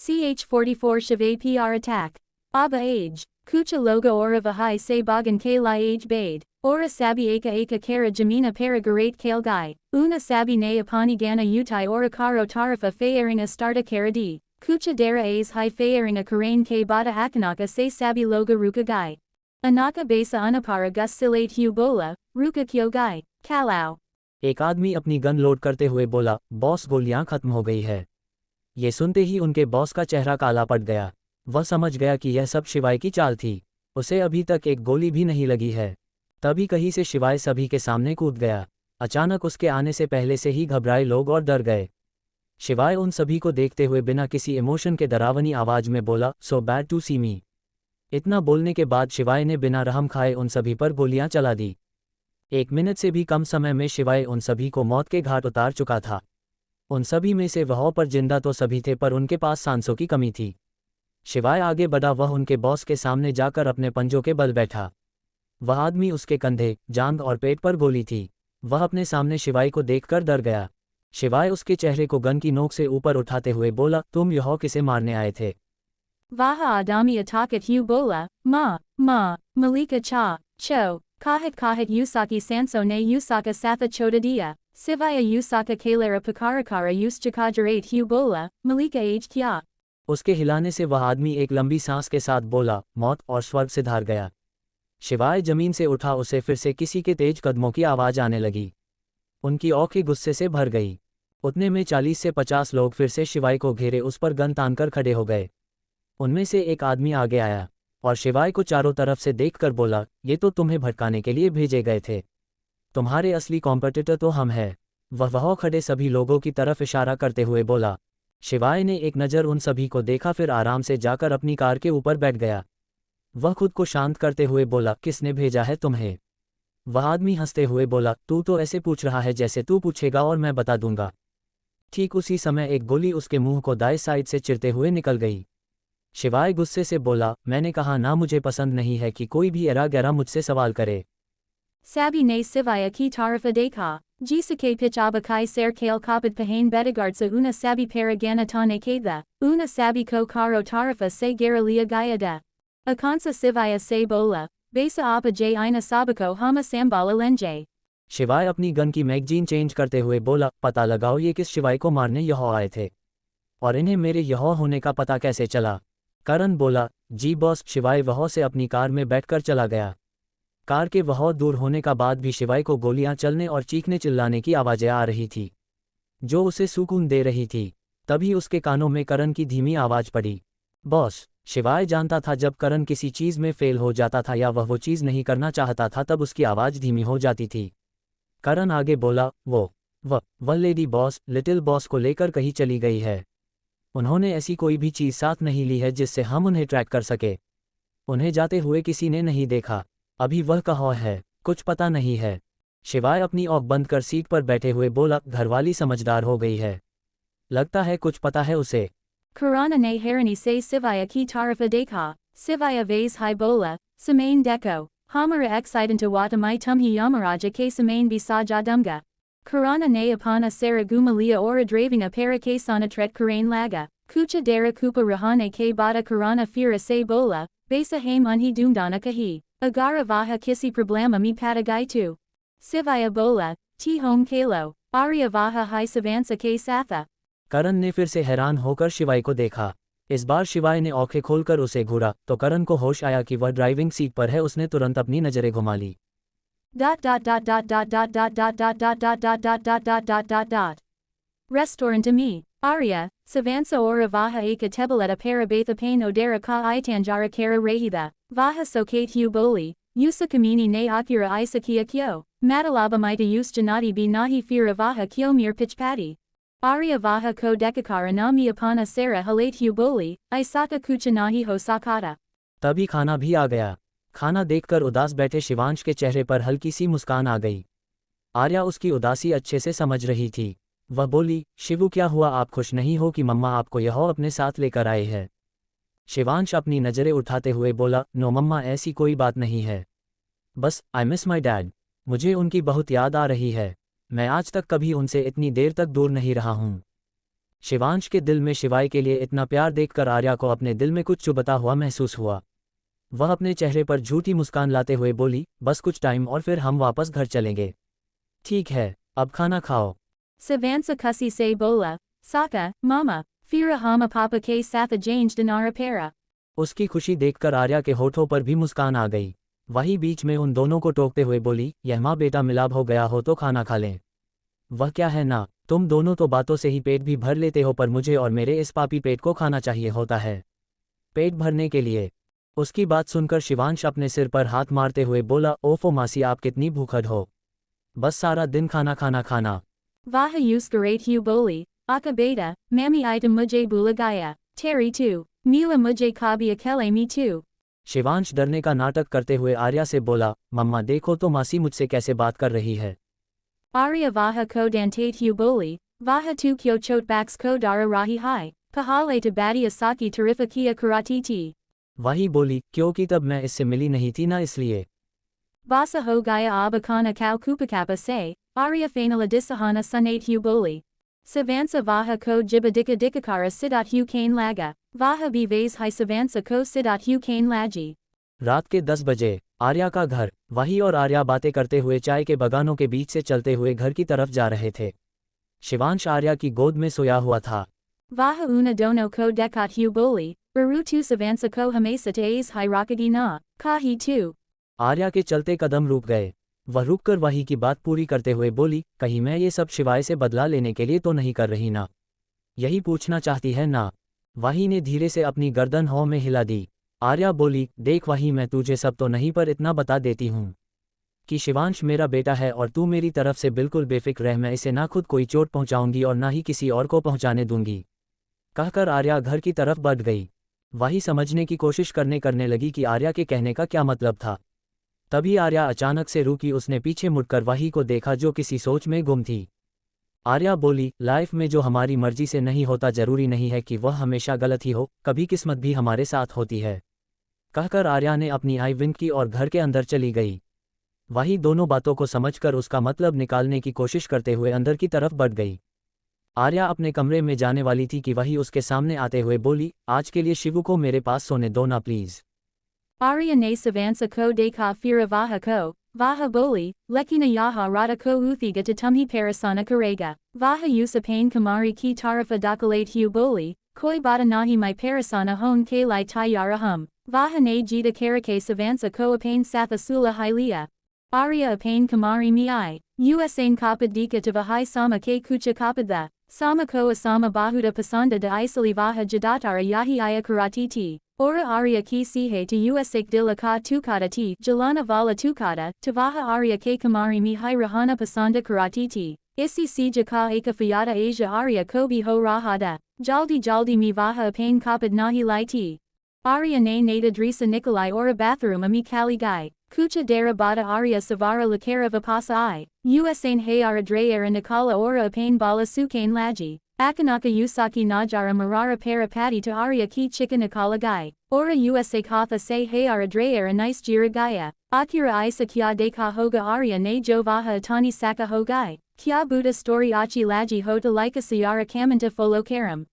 Ch44 Shiv APR attack. Aba age. Kucha loga ora vahai se bagan ke li age bade. Ora sabi aka kara jamina para garate kale guy. Una sabi ne apani gana utai ora karo tarifa fairing astarta karadi. Kucha dara a's high fairing a karain ke bada akanaka se sabi loga ruka guy. Anaka besa anapara gus silate hu bola, ruka kyo guy. Kalau. एक आदमी अपनी gun load करते हुए बोला, boss गोलियां खत्म हो गई है। ये सुनते ही उनके बॉस का चेहरा काला पड़ गया। वह समझ गया कि यह सब शिवाय की चाल थी। उसे अभी तक एक गोली भी नहीं लगी है। तभी कहीं से शिवाय सभी के सामने कूद गया। अचानक उसके आने से पहले से ही घबराए लोग और डर गए। शिवाय उन सभी को देखते हुए बिना किसी इमोशन के डरावनी आवाज में बोला, सो बैड टू सी मी। इतना बोलने के बाद शिवाय ने बिना रहम खाए उन सभी पर गोलियां चला दी। 1 मिनट से भी कम समय में शिवाय उन सभी को मौत के घाट उतार चुका था। उन सभी में से वह पर जिंदा तो सभी थे, पर उनके पास सांसों की कमी थी। शिवाय आगे बढ़ा। वह उनके बॉस के सामने जाकर अपने पंजों के बल बैठा। वह आदमी उसके कंधे, जांघ और पेट पर गोली थी। वह अपने सामने शिवाय को देखकर डर गया। शिवाय उसके चेहरे को गन की नोक से ऊपर उठाते हुए बोला, तुम यह किसे मारने आए थे? Vaha adami atakat hu bola, malika cha, cho, kahat usaki sanso ne usaka satha chodadia, sivaya usaka kalara pakarakara uschakajarat hu bola, malika age kya. उसके हिलाने से वह आदमी एक लंबी सांस के साथ बोला, मौत, और स्वर्ग से धार गया। शिवाय जमीन से उठा। उसे फिर से किसी के तेज कदमों की आवाज आने लगी। उनकी आंखें गुस्से से भर गई। उतने में 40 से 50 लोग फिर से शिवाय को घेरे उस पर गन तानकर खड़े हो गए। उनमें से एक आदमी आगे आया और शिवाय को चारों तरफ से देखकर बोला, ये तो तुम्हें भटकाने के लिए भेजे गए थे। तुम्हारे असली कॉम्पिटिटर तो हम हैं। वह खड़े सभी लोगों की तरफ इशारा करते हुए बोला। शिवाय ने एक नज़र उन सभी को देखा, फिर आराम से जाकर अपनी कार के ऊपर बैठ गया। वह खुद को शांत करते हुए बोला, किसने भेजा है तुम्हें? वह आदमी हंसते हुए बोला, तू तो ऐसे पूछ रहा है जैसे तू पूछेगा और मैं बता दूंगा। ठीक उसी समय एक गोली उसके मुंह को दाएं साइड से चिरते हुए निकल गई। शिवाय गुस्से से बोला, मैंने कहा ना, मुझे पसंद नहीं है कि कोई भी एरा गहरा मुझसे सवाल करे। Sabi ne sivaya ki tarifa dekha, jisake pitch abakai ser kale kapad pahain betagartsa una sabi para ganatane keda, una sabi ko karo tarifa se garalia gayada. Akansa sivaya se bola, besa apa j ina sabako hama sambala lenje. शिवाय अपनी gun की magazine change करते हुए बोला, पता लगाओ ये किस शिवाय को मारने यहाँ आए थे और इन्हें मेरे यहाँ होने का पता कैसे चला। करण बोला, जी बॉस। शिवाय वह से अपनी कार में बैठकर चला गया। कार के वह दूर होने का बाद भी शिवाय को गोलियां चलने और चीखने चिल्लाने की आवाज़ें आ रही थी, जो उसे सुकून दे रही थी। तभी उसके कानों में करण की धीमी आवाज़ पड़ी, बॉस। शिवाय जानता था जब करण किसी चीज़ में फेल हो जाता था या वह वो चीज़ नहीं करना चाहता था, तब उसकी आवाज़ धीमी हो जाती थी। करण आगे बोला, वह लेडी बॉस, लिटिल बॉस को लेकर कहीं चली गई है। उन्होंने ऐसी कोई भी चीज़ साथ नहीं ली है जिससे हम उन्हें ट्रैक कर सके। उन्हें जाते हुए किसी ने नहीं देखा। अभी वह कहाँ है कुछ पता नहीं है। शिवाय अपनी आँख बंद कर सीट पर बैठे हुए बोला, घरवाली समझदार हो गई है, लगता है कुछ पता है उसे। Karana ne harani se sivaya ki tarifa dekha, sivaya vase hi bola, samain deko, hamara exidenta watamai tumhi yamaraja ke samain bisaja dumga. Karana ne apana sara gumalia ora dravina para ke sanatret karain laga, kucha dara kupa rahane ke bada karana fira se bola, besa haim unhi dumdana kahi, agara vaha kisi problema mi patagaitu. Sivaya bola, ti home kalo, arya vaha hi savansa ke satha. करण ने फिर से हैरान होकर शिवाय को देखा। इस बार शिवाय ने आंखें खोलकर उसे घूरा तो करण को होश आया कि वह ड्राइविंग सीट पर है। उसने तुरंत अपनी नजरें घुमा ली। Restaurant me, Arya, Savansa ora vaha eka tebeleta para betha pain odera ka itanjara kara rahida, vaha sokate hu boli, yusa kamini ne akira isakia kyo, matalabamita yus janati bi nahi fira vaha kyo mir pitchpati. Arya vaha ko dekakara nami apana sara halate hu boli, isaka kuchanahi ho sakata. तभी खाना भी आ गया। खाना देखकर उदास बैठे शिवांश के चेहरे पर हल्की सी मुस्कान आ गई। आर्या उसकी उदासी अच्छे से समझ रही थी। वह बोली, शिवू क्या हुआ, आप खुश नहीं हो कि मम्मा आपको यहाँ अपने साथ लेकर आए हैं? शिवांश अपनी नज़रें उठाते हुए बोला, नो मम्मा, ऐसी कोई बात नहीं है, बस आई मिस माई डैड। मुझे उनकी बहुत याद आ रही है। मैं आज तक कभी उनसे इतनी देर तक दूर नहीं रहा हूँ। शिवांश के दिल में शिवाय के लिए इतना प्यार देखकर आर्या को अपने दिल में कुछ चुभता हुआ महसूस हुआ। वह अपने चेहरे पर झूठी मुस्कान लाते हुए बोली, बस कुछ टाइम और फिर हम वापस घर चलेंगे। ठीक है, अब खाना खाओ। Savansa kusi se bola, Saka, mama, fira hama papa ke satha jange dinara para. उसकी खुशी देखकर आर्या के होठों पर भी मुस्कान आ गई। वही बीच में उन दोनों को टोकते हुए बोली, यह माँ बेटा मिलाप हो गया हो तो खाना खा लें। वह क्या है ना, तुम दोनों तो बातों से ही पेट भी भर लेते हो, पर मुझे और मेरे इस पापी पेट को खाना चाहिए होता है। पेट भरने के लिए। उसकी बात सुनकर शिवांश अपने सिर पर हाथ मारते हुए बोला, ओफो मासी, आप कितनी भूखद हो, बस सारा दिन खाना खाना खाना। Vaha uskarate hu boli, aka beta, mami item mujhe bulagaya, Terry too, Mila mujhe kabi akele me too. Shivansh डरने का नाटक करते हुए आर्या से बोला, मम्मा देखो तो मासी मुझसे कैसे बात कर रही है। Arya vaha ko dantate hu boli, vaha tu kyo chot baks ko dara rahi hai, pahale to badi asaki tarifakia karatiti. वही बोली, क्योंकि तब मैं इससे मिली नहीं थी ना, इसलिए। Vasa ho gaya abakana kau kupakapa se, Arya fanala disahana sunate hu boli. Savansa vaha ko jibadika dikakara sidat hu kane laga, vaha vives hi savansa ko sidat hu kane laji. रात के 10 बजे आर्या का घर। वही और आर्या बातें करते हुए चाय के बगानों के बीच से चलते हुए घर की तरफ जा रहे थे। शिवांश आर्या की गोद में सोया हुआ था। Vaha una dono ko dekat hu boli, Baru tu savansa ko hamesa taes hi rakagi na, kahi tu. Arya के चलते कदम रुक गए। वह रुककर वही की बात पूरी करते हुए बोली, कहीं मैं ये सब शिवाय से बदला लेने के लिए तो नहीं कर रही ना, यही पूछना चाहती है ना। वही ने धीरे से अपनी गर्दन हौ में हिला दी। आर्या बोली, देख वही, मैं तुझे सब तो नहीं पर इतना बता देती हूँ कि शिवांश मेरा बेटा है और तू मेरी तरफ से बिल्कुल बेफिक्र रह, मैं इसे ना खुद कोई चोट पहुँचाऊंगी और ना ही किसी और को पहुँचाने दूंगी। कहकर आर्या घर की तरफ बढ़ गई। वही समझने की कोशिश करने लगी कि आर्या के कहने का क्या मतलब था। तभी आर्या अचानक से रुकी। उसने पीछे मुड़कर वही को देखा जो किसी सोच में गुम थी। आर्या बोली, लाइफ में जो हमारी मर्जी से नहीं होता जरूरी नहीं है कि वह हमेशा गलत ही हो, कभी किस्मत भी हमारे साथ होती है। कहकर आर्या ने अपनी आई विंक की और घर के अंदर चली गई। वही दोनों बातों को समझकर उसका मतलब निकालने की कोशिश करते हुए अंदर की तरफ बढ़ गई। आर्या अपने कमरे में जाने वाली थी कि वही उसके सामने आते हुए बोली, आज के लिए शिवू को मेरे पास सोने दो ना please. Arya ne savansa ko deka fira vaha ko, vaha boli, lekina yaha rata ko uthiga tatumhi parasana karega, vaha usapain kamari ki tarafa dakalate hu boli, koi bata nahi my parasana hon ke lai tayara hum, vaha ne jita karake savansa ko apain sathasula hilia. Arya apain kamari mi usain kapad dika tavahai sama ke kucha kapadha, sama ko asama bahuda pasanda da isali vaha jadatara yahi aya karatiti. Ora Arya ki sihe to usak dila ka tukata ti, jalana vala tukata, tavaha Arya ke kamari mi hi rahana pasanda karati ti, isi si jaka eka fayada Asia Arya kobi ho rahada, jaldi mi vaha apain kapad nahi lai ti. Arya ne nada drisa Nikolai ora bathroom ami kali gai, kucha dara bada Arya savara lakara vipasa I, usain hayara drayara Nikala ora apain bala sukain laji. Akanaka Usaki Najara Marara para pati to Arya ki chika Nikala gai, ora usa katha se hayara drayara nice jira gaya, akira isa kya deka hoga Arya ne jo vaha atani saka hogai, kya buddha story achi laji hota lika sayara kamanta folo karam.